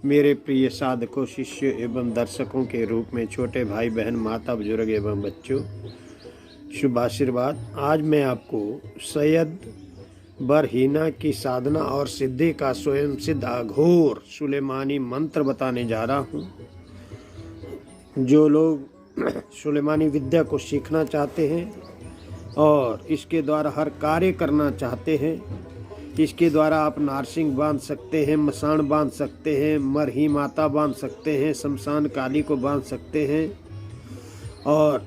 मेरे प्रिय साधकों, शिष्य एवं दर्शकों के रूप में छोटे भाई बहन, माता बुजुर्ग एवं बच्चों, शुभ आशीर्वाद। आज मैं आपको सैयद बरहीना की साधना और सिद्धि का स्वयं सिद्ध अघोर सुलेमानी मंत्र बताने जा रहा हूँ। जो लोग सुलेमानी विद्या को सीखना चाहते हैं और इसके द्वारा हर कार्य करना चाहते हैं, इसके द्वारा आप नारसिंह बांध सकते हैं, मसान बांध सकते हैं, मरही माता बांध सकते हैं, शमशान काली को बांध सकते हैं और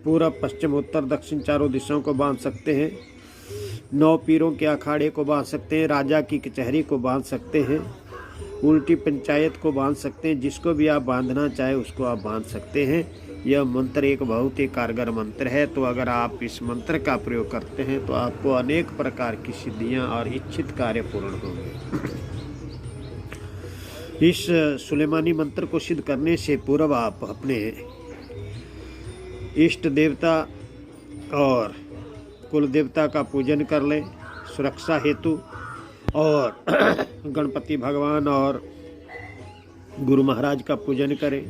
पूरब पश्चिम उत्तर दक्षिण चारों दिशाओं को बांध सकते हैं। 9 पीरों के अखाड़े को बांध सकते हैं, राजा की कचहरी को बांध सकते हैं, उल्टी पंचायत को बांध सकते हैं। जिसको भी आप बांधना चाहे उसको आप बांध सकते हैं। यह मंत्र एक बहुत ही कारगर मंत्र है। तो अगर आप इस मंत्र का प्रयोग करते हैं तो आपको अनेक प्रकार की सिद्धियां और इच्छित कार्य पूर्ण होंगे। इस सुलेमानी मंत्र को सिद्ध करने से पूर्व आप अपने इष्ट देवता और कुल देवता का पूजन कर लें सुरक्षा हेतु, और गणपति भगवान और गुरु महाराज का पूजन करें,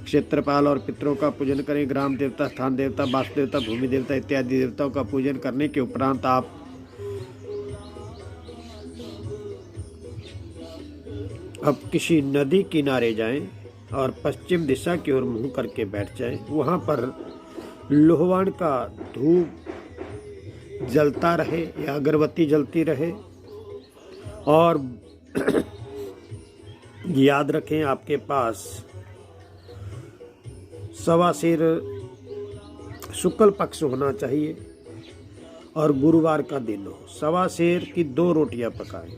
क्षेत्रपाल और पितरों का पूजन करें, ग्राम देवता, स्थान देवता, वास्तु देवता, भूमि देवता इत्यादि देवताओं का पूजन करने के उपरांत आप अब किसी नदी किनारे जाएं और पश्चिम दिशा की ओर मुंह करके बैठ जाएं। वहां पर लोहवान का धूप जलता रहे या अगरबत्ती जलती रहे, और याद रखें आपके पास सवा सेर शुक्ल पक्ष होना चाहिए और गुरुवार का दिन हो। सवा सेर की 2 रोटियां पकाएं,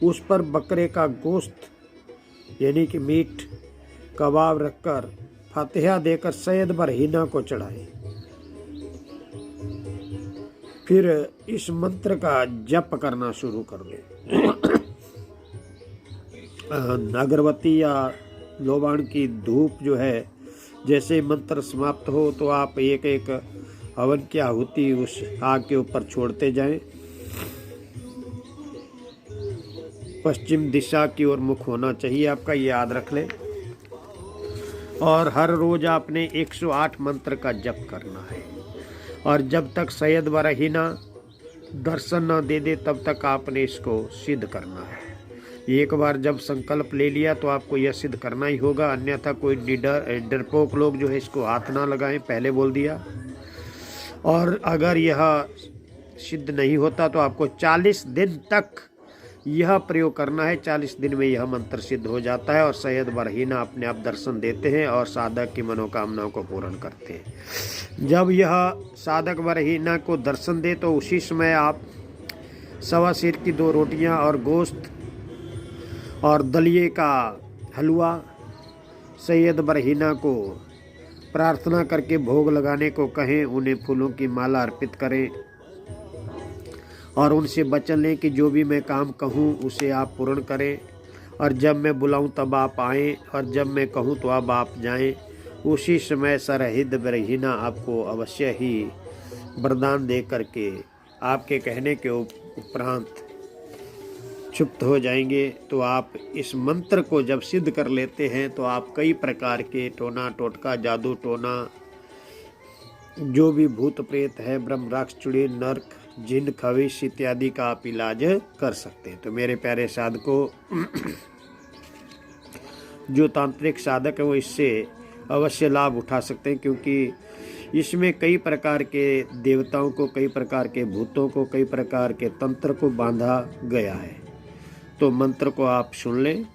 उस पर बकरे का गोश्त यानी कि मीट कबाब रखकर फातिहा देकर सैयद बरहीना को चढ़ाएं। फिर इस मंत्र का जप करना शुरू कर दें। अगरबत्ती या लोबान की धूप जो है, जैसे मंत्र समाप्त हो तो आप एक एक हवन की आहुति उस आग के ऊपर छोड़ते जाएं। पश्चिम दिशा की ओर मुख होना चाहिए आपका, ये याद रख लें। और हर रोज आपने 108 मंत्र का जप करना है, और जब तक सैयद बरहीना दर्शन न दे दे तब तक आपने इसको सिद्ध करना है। एक बार जब संकल्प ले लिया तो आपको यह सिद्ध करना ही होगा, अन्यथा कोई डरपोक लोग जो है इसको हाथ ना लगाएं, पहले बोल दिया। और अगर यह सिद्ध नहीं होता तो आपको 40 दिन तक यह प्रयोग करना है। 40 दिन में यह मंत्र सिद्ध हो जाता है और सैयद बरहीना अपने आप दर्शन देते हैं और साधक की मनोकामनाओं को पूर्ण करते हैं। जब यह साधक बरहीना को दर्शन दे तो उसी समय आप सवा सेर की 2 रोटियां और गोश्त और दलिए का हलवा सैयद बरहीना को प्रार्थना करके भोग लगाने को कहें। उन्हें फूलों की माला अर्पित करें और उनसे वचन लें कि जो भी मैं काम कहूँ उसे आप पूर्ण करें, और जब मैं बुलाऊं तब आप आएँ, और जब मैं कहूँ तो अब आप जाएं। उसी समय सैयद बरहीना आपको अवश्य ही वरदान दे करके आपके कहने के उपरांत चुप्त हो जाएंगे। तो आप इस मंत्र को जब सिद्ध कर लेते हैं तो आप कई प्रकार के टोना टोटका, जादू टोना, जो भी भूत प्रेत है, ब्रह्म राक्षस, चुड़ैल, नरक, जिन, खविश इत्यादि का आप इलाज कर सकते हैं। तो मेरे प्यारे साधकों, जो तांत्रिक साधक है वो इससे अवश्य लाभ उठा सकते हैं, क्योंकि इसमें कई प्रकार के देवताओं को, कई प्रकार के भूतों को, कई प्रकार के तंत्र को बांधा गया है। तो मंत्र को आप सुन लें,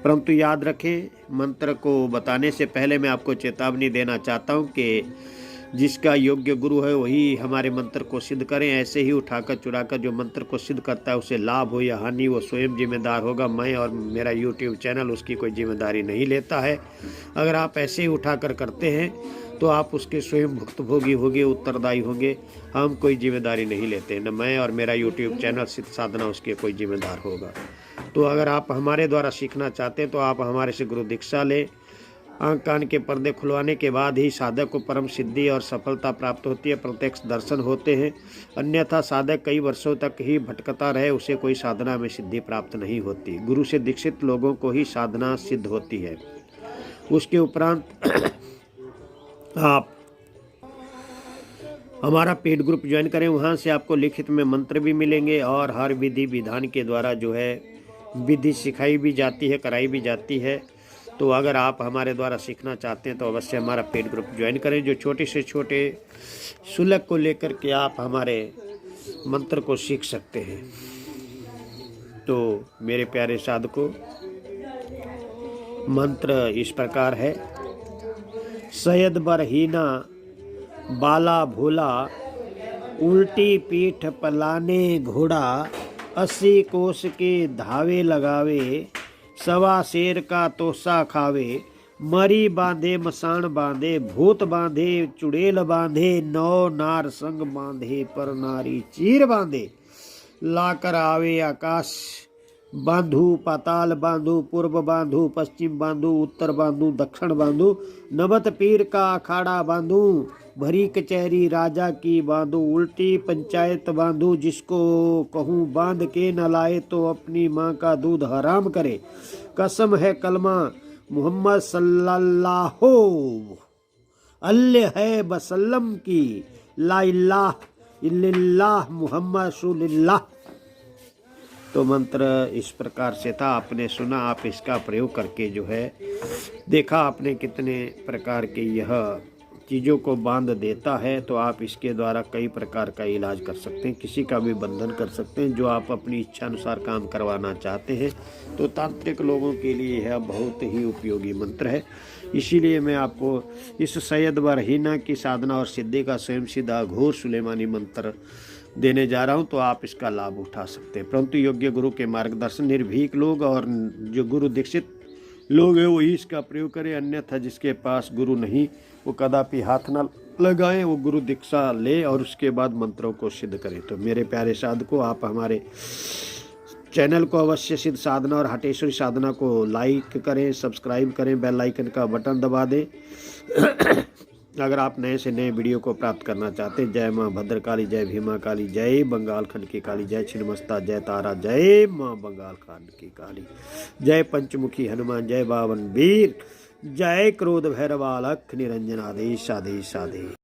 परंतु याद रखें, मंत्र को बताने से पहले मैं आपको चेतावनी देना चाहता हूं कि जिसका योग्य गुरु है वही हमारे मंत्र को सिद्ध करें। ऐसे ही उठाकर चुराकर जो मंत्र को सिद्ध करता है उसे लाभ हो या हानि वो स्वयं जिम्मेदार होगा। मैं और मेरा YouTube चैनल उसकी कोई जिम्मेदारी नहीं लेता है। अगर आप ऐसे ही उठाकर करते हैं तो आप उसके स्वयं भुक्तभोगी होंगे, उत्तरदायी होंगे। हम कोई जिम्मेदारी नहीं लेते, न मैं और मेरा YouTube चैनल सिद्ध साधना उसके कोई जिम्मेदार होगा। तो अगर आप हमारे द्वारा सीखना चाहते हैं तो आप हमारे से गुरु दीक्षा लें आंख कान के पर्दे खुलवाने के बाद ही साधक को परम सिद्धि और सफलता प्राप्त होती है, प्रत्यक्ष दर्शन होते हैं। अन्यथा साधक कई वर्षों तक ही भटकता रहे, उसे कोई साधना में सिद्धि प्राप्त नहीं होती। गुरु से दीक्षित लोगों को ही साधना सिद्ध होती है। उसके उपरांत आप हमारा पेड ग्रुप ज्वाइन करें, वहाँ से आपको लिखित में मंत्र भी मिलेंगे और हर विधि विधान के द्वारा जो है विधि सिखाई भी जाती है, कराई भी जाती है। तो अगर आप हमारे द्वारा सीखना चाहते हैं तो अवश्य हमारा पेड ग्रुप ज्वाइन करें। जो छोटे से छोटे शुल्क को लेकर के आप हमारे मंत्र को सीख सकते हैं। तो मेरे प्यारे साधकों, मंत्र इस प्रकार है। सैयद बरहीना बाला भोला, उल्टी पीठ पलाने घोड़ा, 80 कोस के धावे लगावे, सवा शेर का तोसा खावे, मरी बांधे मसान बांधे, भूत बांधे चुड़ैल बांधे, 9 नार संग बांधे, पर नारी चीर बांधे, लाकर आवे आकाश बांधू, पाताल बांधू, पूर्व बांधू, पश्चिम बांधू, उत्तर बांधू, दक्षिण बांधू, नवत पीर का अखाड़ा बांधू, भरी कचहरी राजा की बांधू, उल्टी पंचायत बांधू, जिसको कहूँ बांध के न लाए तो अपनी माँ का दूध हराम करे, कसम है कलमा मोहम्मद सल्लल्लाहु अलैहि है वसल्लम की, ला इलाहा इल्लल्लाह मुहम्मद रसूलुल्लाह। तो मंत्र इस प्रकार से था, आपने सुना, आप इसका प्रयोग करके जो है देखा आपने कितने प्रकार के यह चीज़ों को बांध देता है। तो आप इसके द्वारा कई प्रकार का इलाज कर सकते हैं, किसी का भी बंधन कर सकते हैं। जो आप अपनी इच्छा अनुसार काम करवाना चाहते हैं तो तांत्रिक लोगों के लिए यह बहुत ही उपयोगी मंत्र है। इसीलिए मैं आपको इस सैयद बरहीना की साधना और सिद्धि का स्वयं सिद्ध घोर सुलेमानी मंत्र देने जा रहा हूं, तो आप इसका लाभ उठा सकते हैं। परंतु योग्य गुरु के मार्गदर्शन, निर्भीक लोग और जो गुरु दीक्षित लोग हैं वही इसका प्रयोग करें। अन्यथा जिसके पास गुरु नहीं वो कदापि हाथ न लगाएं, वो गुरु दीक्षा ले और उसके बाद मंत्रों को सिद्ध करें। तो मेरे प्यारे साधकों, आप हमारे चैनल को अवश्य सिद्ध साधना और हटेश्वरी साधना को लाइक करें, सब्सक्राइब करें, बेल आइकन का बटन दबा दें अगर आप नए से नए वीडियो को प्राप्त करना चाहते हैं। जय माँ भद्रकाली, जय भीमा काली, जय बंगाल खंड की काली, जय छिन्नमस्ता, जय तारा, जय माँ बंगाल खंड की काली, जय पंचमुखी हनुमान, जय बावन वीर, जय क्रोध भैरवालख निरंजन, आदेश आदेश आदेश।